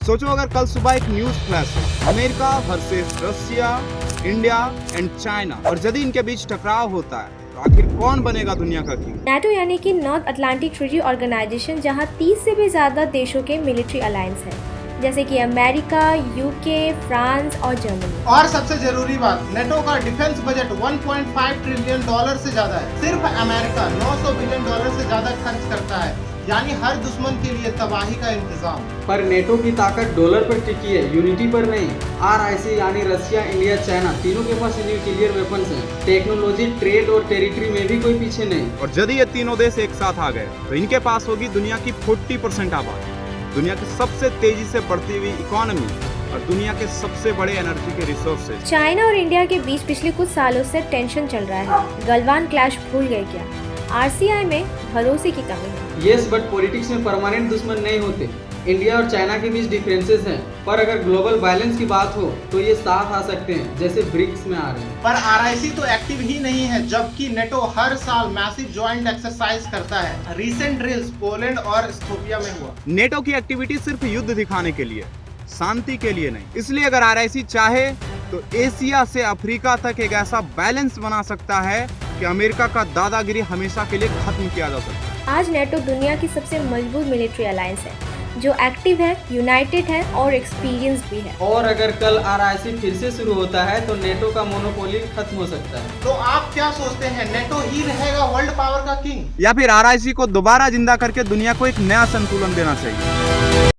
सोचो अगर कल सुबह एक न्यूज फ्लैश हो, America versus Russia, India and China, और यदि इनके बीच टकराव होता है तो आखिर कौन बनेगा दुनिया का किंग? नाटो यानी कि नॉर्थ अटलांटिक ट्रीटी ऑर्गेनाइजेशन, जहां 30 से भी ज्यादा देशों के मिलिट्री अलायंस है, जैसे कि अमेरिका, यूके, फ्रांस और जर्मनी। और सबसे जरूरी बात, नेटो का डिफेंस बजट 1.5 ट्रिलियन डॉलर से ज्यादा है। सिर्फ अमेरिका 900 बिलियन डॉलर से ज्यादा खर्च करता है, यानी हर दुश्मन के लिए तबाही का इंतजाम। पर नेटो की ताकत डॉलर पर टिकी है, यूनिटी पर नहीं। RIC यानी रशिया, इंडिया, चाइना, तीनों के पास न्यूक्लियर वेपन्स हैं। टेक्नोलॉजी, ट्रेड और टेरिटरी में भी कोई पीछे नहीं। और यदि ये तीनों देश एक साथ आ गए तो इनके पास होगी दुनिया की 40% आबादी, दुनिया की सबसे तेजी से बढ़ती हुई इकोनॉमी और दुनिया के सबसे बड़े एनर्जी के रिसोर्सेज। चाइना और इंडिया के बीच पिछले कुछ सालों से टेंशन चल रहा है। गलवान क्लैश भूल गए क्या? RCI में भरोसे की कमी है। यस, बट पॉलिटिक्स में परमानेंट दुश्मन नहीं होते। इंडिया और चाइना के बीच डिफरेंसेस हैं, पर अगर ग्लोबल बैलेंस की बात हो तो ये साथ आ सकते हैं, जैसे ब्रिक्स में आ रहे हैं। पर RIC तो एक्टिव ही नहीं है, जबकि नेटो हर साल मैसिव ज्वाइंट एक्सरसाइज करता है। रिसेंट ड्रिल्स पोलैंड और स्लोवाकिया में हुआ। नेटो की एक्टिविटी सिर्फ युद्ध दिखाने के लिए, शांति के लिए नहीं। इसलिए अगर RIC चाहे तो एशिया से अफ्रीका तक एक ऐसा बैलेंस बना सकता है कि अमेरिका का दादागिरी हमेशा के लिए खत्म किया जा सकता है। आज नेटो दुनिया की सबसे मजबूत मिलिट्री अलायंस है, जो एक्टिव है, यूनाइटेड है और एक्सपीरियंस भी है। और अगर कल RIC फिर से शुरू होता है तो नेटो का मोनोपोली खत्म हो सकता है। तो आप क्या सोचते हैं, नेटो ही रहेगा वर्ल्ड पावर का किंग? या फिर RIC को दोबारा जिंदा करके दुनिया को एक नया संतुलन देना चाहिए?